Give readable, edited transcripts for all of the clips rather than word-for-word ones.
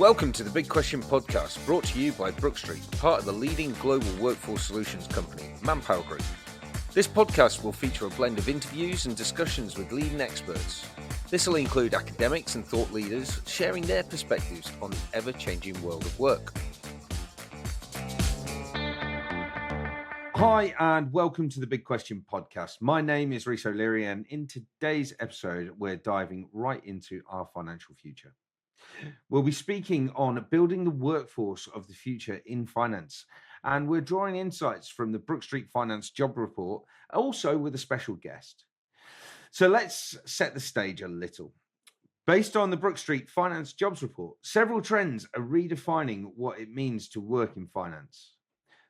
Welcome to the Big Question podcast, brought to you by Brook, part of the leading global workforce solutions company, Manpower Group. This podcast will feature a blend of interviews and discussions with leading experts. This will include academics and thought leaders sharing their perspectives on the ever-changing world of work. Hi, and welcome to the Big Question podcast. My name is Rhys O'Leary, and in today's episode, we're diving right into our financial future. We'll be speaking on building the workforce of the future in finance, and we're drawing insights from the Brook Finance Job Report, also with a special guest. So let's set the stage a little. Based on the Brook Finance Jobs Report, several trends are redefining what it means to work in finance.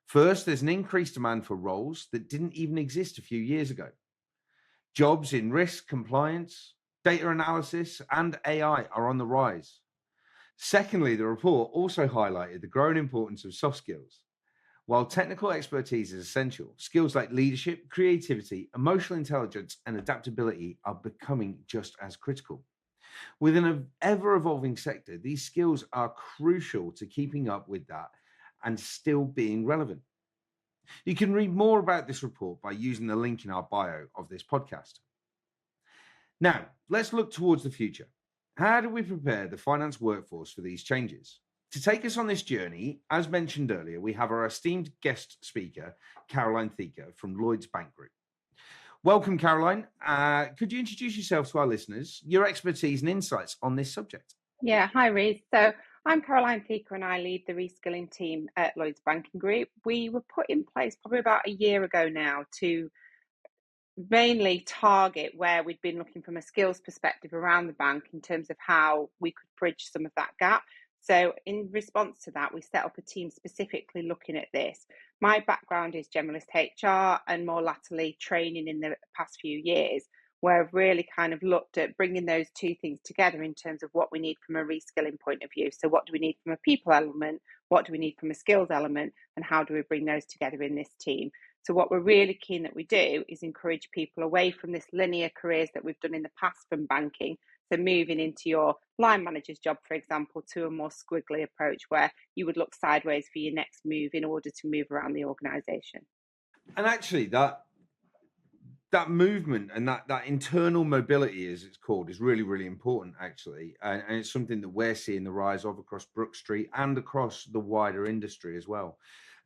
First, there's an increased demand for roles that didn't even exist a few years ago. Jobs in risk, compliance, data analysis, and AI are on the rise. Secondly, the report also highlighted the growing importance of soft skills. While technical expertise is essential, skills like leadership, creativity, emotional intelligence, and adaptability are becoming just as critical. Within an ever-evolving sector, these skills are crucial to keeping up with that and still being relevant. You can read more about this report by using the link in our bio of this podcast. Now, let's look towards the future. How do we prepare the finance workforce for these changes? To take us on this journey, as mentioned earlier, we have our esteemed guest speaker, Caroline Theaker from Lloyds Banking Group. Welcome, Caroline. Could you introduce yourself to our listeners, your expertise and insights on this subject? Yeah, hi, Rhys. So I'm Caroline Theaker and I lead the Reskilling team at Lloyds Banking Group. We were put in place probably about a year ago now to mainly target where we'd been looking from a skills perspective around the bank in terms of how we could bridge some of that gap. So in response to that, we set up a team specifically looking at this. My background is generalist HR and more latterly training in the past few years, where I've really kind of looked at bringing those two things together in terms of what we need from a reskilling point of view. So what do we need from a people element? What do we need from a skills element? And how do we bring those together in this team? So what we're really keen that we do is encourage people away from this linear careers that we've done in the past from banking. So moving into your line manager's job, for example, to a more squiggly approach where you would look sideways for your next move in order to move around the organisation. And actually, that movement and that internal mobility, as it's called, is really, really important, actually. And it's something that we're seeing the rise of across Brook and across the wider industry as well.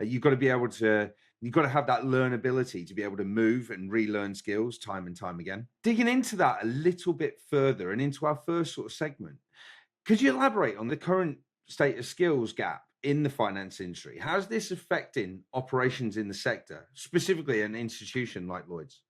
You've got to have that learnability to be able to move and relearn skills time and time again. Digging into that a little bit further and into our first sort of segment, could you elaborate on the current state of skills gap in the finance industry? How's this affecting operations in the sector, specifically an institution like Lloyds?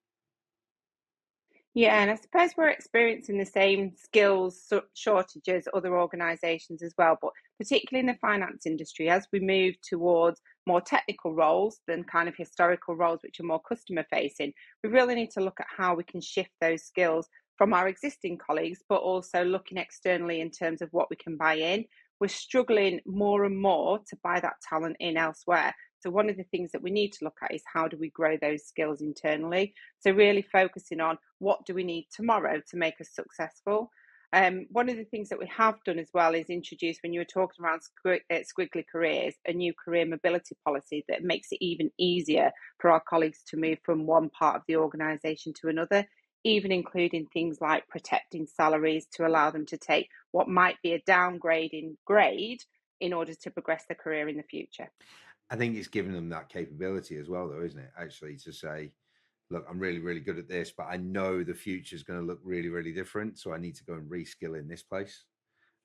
Yeah, and I suppose we're experiencing the same skills shortage as other organisations as well, but particularly in the finance industry, as we move towards more technical roles than kind of historical roles, which are more customer facing, we really need to look at how we can shift those skills from our existing colleagues, but also looking externally in terms of what we can buy in. We're struggling more and more to buy that talent in elsewhere. So one of the things that we need to look at is how do we grow those skills internally? So really focusing on what do we need tomorrow to make us successful. One of the things that we have done as well is introduce, when you were talking around squiggly careers, a new career mobility policy that makes it even easier for our colleagues to move from one part of the organisation to another, even including things like protecting salaries to allow them to take what might be a downgrade in grade in order to progress their career in the future. I think it's giving them that capability as well, though, isn't it? Actually, to say, look, I'm really, really good at this, but I know the future is going to look really, really different. So I need to go and reskill in this place.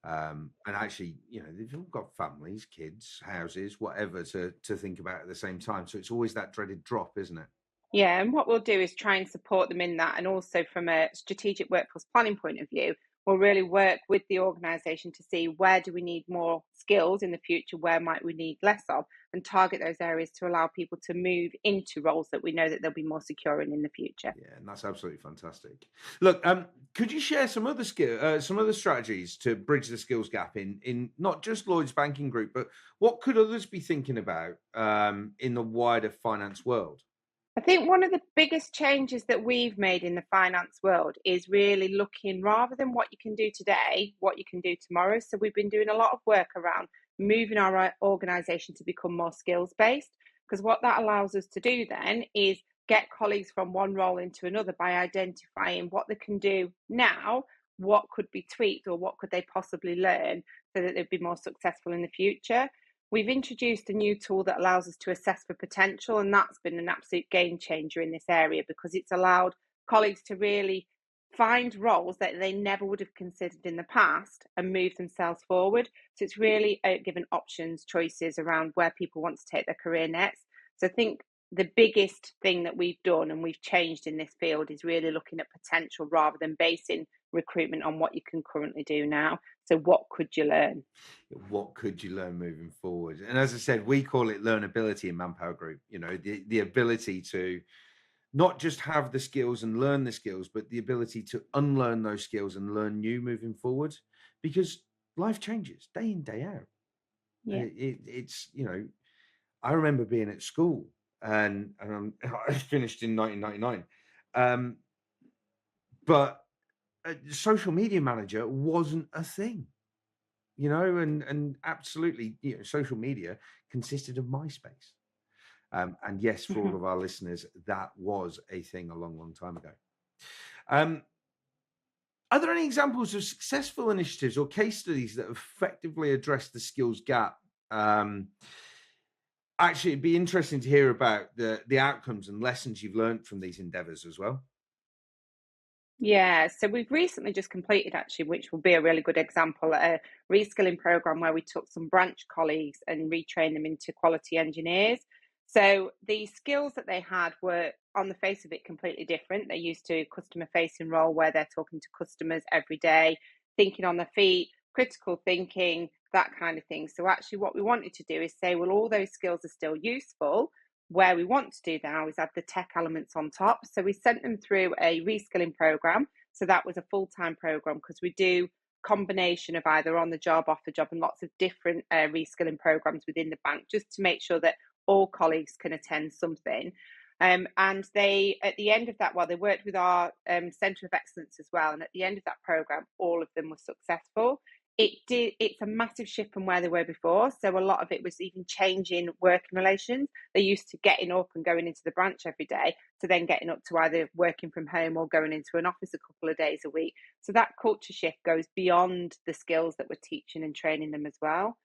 And actually, they've all got families, kids, houses, whatever to think about at the same time. So it's always that dreaded drop, isn't it? Yeah, and what we'll do is try and support them in that. And also from a strategic workforce planning point of view, we'll really work with the organisation to see where do we need more skills in the future, where might we need less of, and target those areas to allow people to move into roles that we know that they'll be more secure in the future. Yeah, and that's absolutely fantastic. Look, could you share some other strategies to bridge the skills gap in not just Lloyds Banking Group, but what could others be thinking about in the wider finance world? I think one of the biggest changes that we've made in the finance world is really looking rather than what you can do today, what you can do tomorrow. So we've been doing a lot of work around moving our organization to become more skills based, because what that allows us to do then is get colleagues from one role into another by identifying what they can do now, what could be tweaked, or what could they possibly learn so that they'd be more successful in the future. We've introduced a new tool that allows us to assess for potential, and that's been an absolute game changer in this area because it's allowed colleagues to really find roles that they never would have considered in the past and move themselves forward. So it's really given options, choices around where people want to take their career next. So I think the biggest thing that we've done and we've changed in this field is really looking at potential rather than basing recruitment on what you can currently do now. So what could you learn? What could you learn moving forward? And as I said, we call it learnability in Manpower Group. The ability to not just have the skills and learn the skills, but the ability to unlearn those skills and learn new moving forward, because life changes day in, day out. Yeah. It's, I remember being at school and I finished in 1999. But a social media manager wasn't a thing, and absolutely, social media consisted of MySpace. And yes, for all of our listeners, that was a thing a long, long time ago. Are there any examples of successful initiatives or case studies that effectively address the skills gap? Actually, it'd be interesting to hear about the outcomes and lessons you've learned from these endeavors as well. Yeah, so we've recently just completed actually, which will be a really good example, a reskilling program where we took some branch colleagues and retrained them into quality engineers. So the skills that they had were on the face of it completely different. They're used to customer facing role where they're talking to customers every day, thinking on their feet, critical thinking, that kind of thing. So actually what we wanted to do is say, well, all those skills are still useful. Where we want to do now is add the tech elements on top. So we sent them through a reskilling program. So that was a full-time program because we do combination of either on the job, off the job, and lots of different reskilling programs within the bank, just to make sure that all colleagues can attend something. And they, at the end of that, well, they worked with our Centre of Excellence as well. And at the end of that program, all of them were successful. It's a massive shift from where they were before. So a lot of it was even changing working relations. They're used to getting up and going into the branch every day to then getting up to either working from home or going into an office a couple of days a week. So that culture shift goes beyond the skills that we're teaching and training them as well.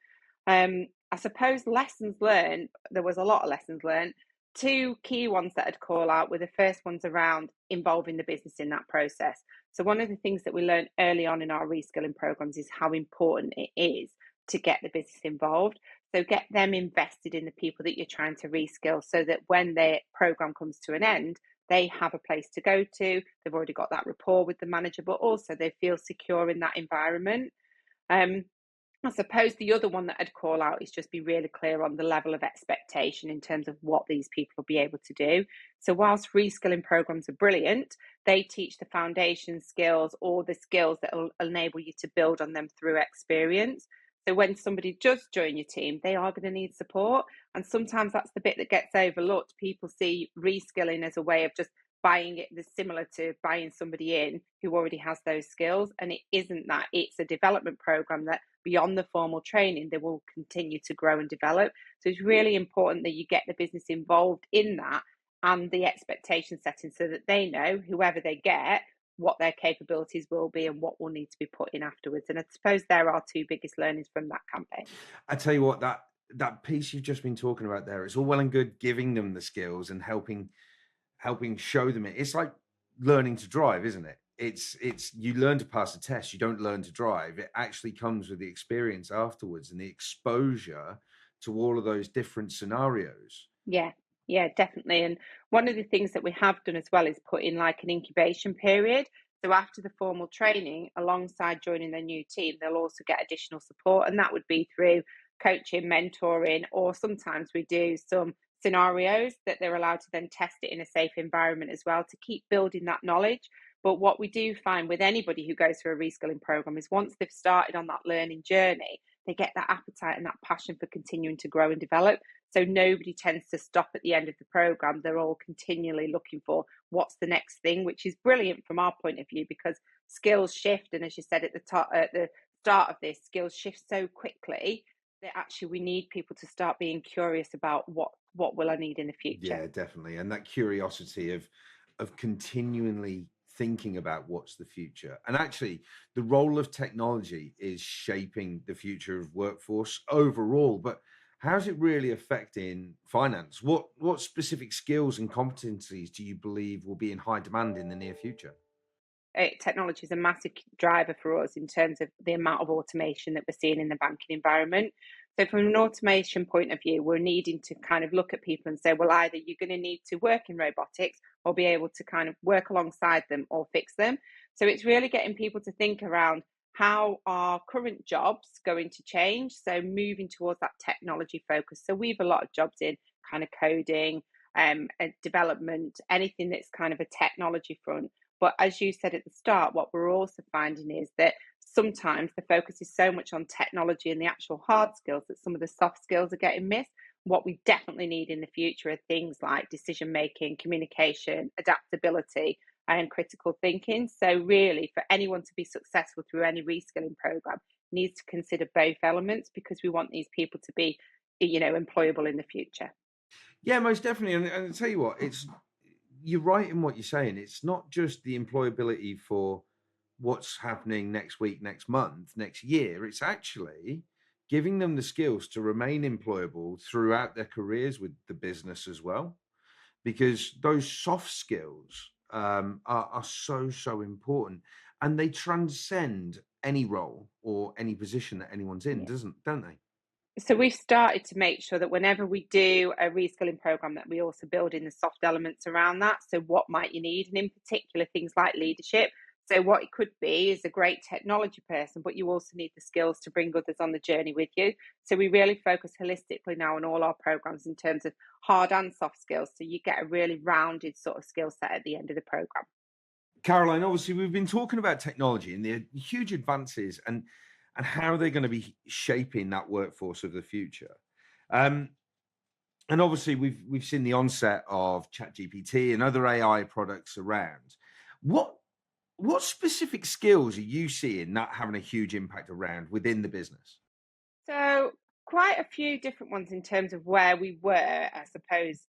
I suppose lessons learned, there was a lot of lessons learned. Two key ones that I'd call out were the first ones around involving the business in that process. So one of the things that we learned early on in our reskilling programs is how important it is to get the business involved. So get them invested in the people that you're trying to reskill so that when their program comes to an end, they have a place to go to. They've already got that rapport with the manager, but also they feel secure in that environment. I suppose the other one that I'd call out is just be really clear on the level of expectation in terms of what these people will be able to do. So whilst reskilling programs are brilliant, they teach the foundation skills or the skills that will enable you to build on them through experience. So when somebody does join your team, they are going to need support. And sometimes that's the bit that gets overlooked. People see reskilling as a way of just buying it, that's similar to buying somebody in who already has those skills. And it isn't that. It's a development program that beyond the formal training, they will continue to grow and develop. So it's really important that you get the business involved in that and the expectation setting so that they know, whoever they get, what their capabilities will be and what will need to be put in afterwards. And I suppose there are two biggest learnings from that campaign. I tell you what, that piece you've just been talking about there, it's all well and good giving them the skills and helping show them it. It's like learning to drive, isn't it? It's you learn to pass a test, you don't learn to drive. It actually comes with the experience afterwards and the exposure to all of those different scenarios. Yeah, definitely. And one of the things that we have done as well is put in like an incubation period. So after the formal training, alongside joining their new team, they'll also get additional support. And that would be through coaching, mentoring, or sometimes we do some scenarios that they're allowed to then test it in a safe environment as well to keep building that knowledge. But what we do find with anybody who goes through a reskilling program is once they've started on that learning journey, they get that appetite and that passion for continuing to grow and develop. So nobody tends to stop at the end of the program. They're all continually looking for what's the next thing, which is brilliant from our point of view, because skills shift. And as you said at the start of this, skills shift so quickly that actually we need people to start being curious about what will I need in the future. Yeah, definitely. And that curiosity of continually thinking about what's the future. And actually, the role of technology is shaping the future of workforce overall. But how's it really affecting finance? What specific skills and competencies do you believe will be in high demand in the near future? Technology is a massive driver for us in terms of the amount of automation that we're seeing in the banking environment. So, from an automation point of view, we're needing to kind of look at people and say, well, either you're going to need to work in robotics or be able to kind of work alongside them or fix them. So, it's really getting people to think around how are current jobs going to change. So, moving towards that technology focus. So, we've a lot of jobs in kind of coding, development, anything that's kind of a technology front. But as you said at the start, what we're also finding is that sometimes the focus is so much on technology and the actual hard skills that some of the soft skills are getting missed. What we definitely need in the future are things like decision making, communication, adaptability, and critical thinking. So, really, for anyone to be successful through any reskilling program, needs to consider both elements, because we want these people to be, employable in the future. Yeah, most definitely. And I tell you what, it's you're right in what you're saying. It's not just the employability for what's happening next week, next month, next year. It's actually giving them the skills to remain employable throughout their careers with the business as well, because those soft skills are so important, and they transcend any role or any position that anyone's in, Yeah. don't they? So we've started to make sure that whenever we do a reskilling program, that we also build in the soft elements around that. So what might you need? And in particular, things like leadership. So what it could be is a great technology person, but you also need the skills to bring others on the journey with you. So we really focus holistically now on all our programs in terms of hard and soft skills. So you get a really rounded sort of skill set at the end of the program. Caroline, obviously, we've been talking about technology and the huge advances and how they're going to be shaping that workforce of the future. Um, and obviously, we've seen the onset of ChatGPT and other AI products around. What what specific skills are you seeing that having a huge impact around within the business? So quite a few different ones in terms of where we were, I suppose,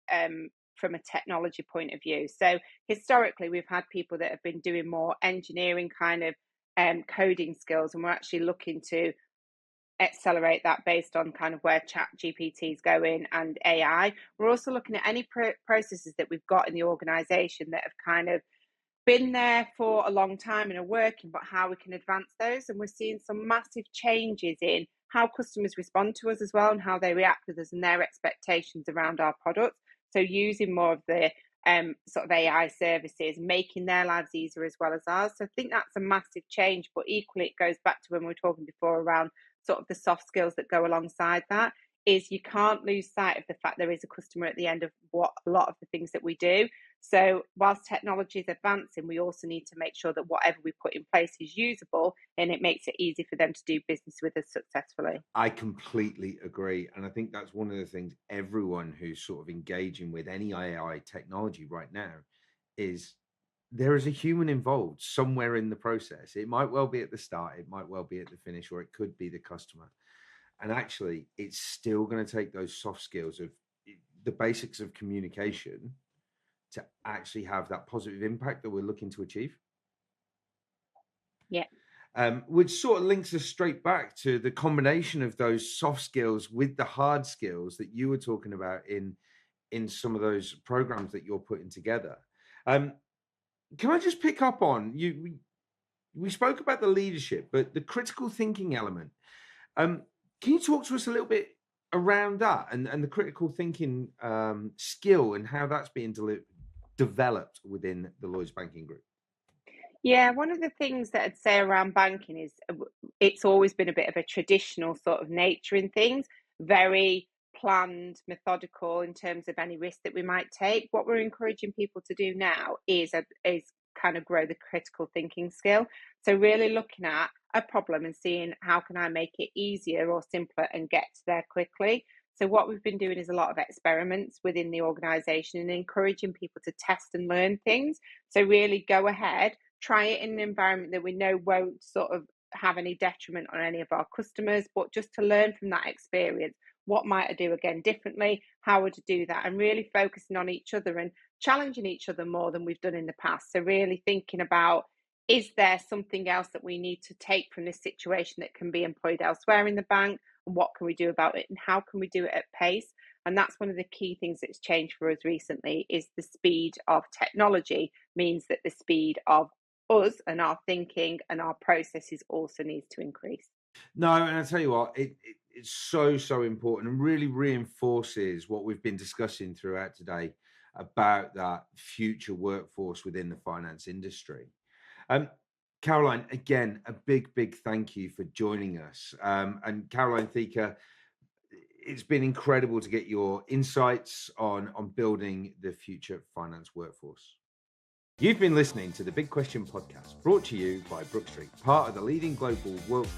from a technology point of view. So historically, we've had people that have been doing more engineering kind of coding skills, and we're actually looking to accelerate that based on kind of where chat GPT is going and AI. We're also looking at any processes that we've got in the organization that have kind of been there for a long time and are working, but how we can advance those. And we're seeing some massive changes in how customers respond to us as well, and how they react with us and their expectations around our products. So using more of the sort of AI services, making their lives easier as well as ours. So I think that's a massive change, but equally it goes back to when we were talking before around sort of the soft skills that go alongside that. Is you can't lose sight of the fact there is a customer at the end of what a lot of the things that we do. So whilst technology is advancing, we also need to make sure that whatever we put in place is usable and it makes it easy for them to do business with us successfully. I completely agree. And I think that's one of the things everyone who's sort of engaging with any AI technology right now is there is a human involved somewhere in the process. It might well be at the start, it might well be at the finish, or it could be the customer. And actually, it's still going to take those soft skills of the basics of communication to actually have that positive impact that we're looking to achieve. Yeah. Which sort of links us straight back to the combination of those soft skills with the hard skills that you were talking about in some of those programs that you're putting together. Um, can I just pick up on you? We spoke about the leadership, but the critical thinking element. Um, can you talk to us a little bit around that and the critical thinking skill and how that's being developed within the Lloyds Banking Group? Yeah, one of the things that I'd say around banking is it's always been a bit of a traditional sort of nature in things, very planned, methodical in terms of any risk that we might take. What we're encouraging people to do now is kind of grow the critical thinking skill. So really looking at a problem and seeing how can I make it easier or simpler and get there quickly. So what we've been doing is a lot of experiments within the organization and encouraging people to test and learn things. So really go ahead, try it in an environment that we know won't sort of have any detriment on any of our customers, but just to learn from that experience. What might I do again differently? How would I do that? And really focusing on each other and challenging each other more than we've done in the past. So really thinking about, is there something else that we need to take from this situation that can be employed elsewhere in the bank? And what can we do about it? And how can we do it at pace? And that's one of the key things that's changed for us recently is the speed of technology means that the speed of us and our thinking and our processes also needs to increase. No, and I tell you what, it's so important and really reinforces what we've been discussing throughout today about that future workforce within the finance industry. Um, Caroline, again, a big thank you for joining us. And Caroline Theaker, it's been incredible to get your insights on building the future finance workforce. You've been listening to the Big Question podcast, brought to you by Brook Street, part of the leading global workforce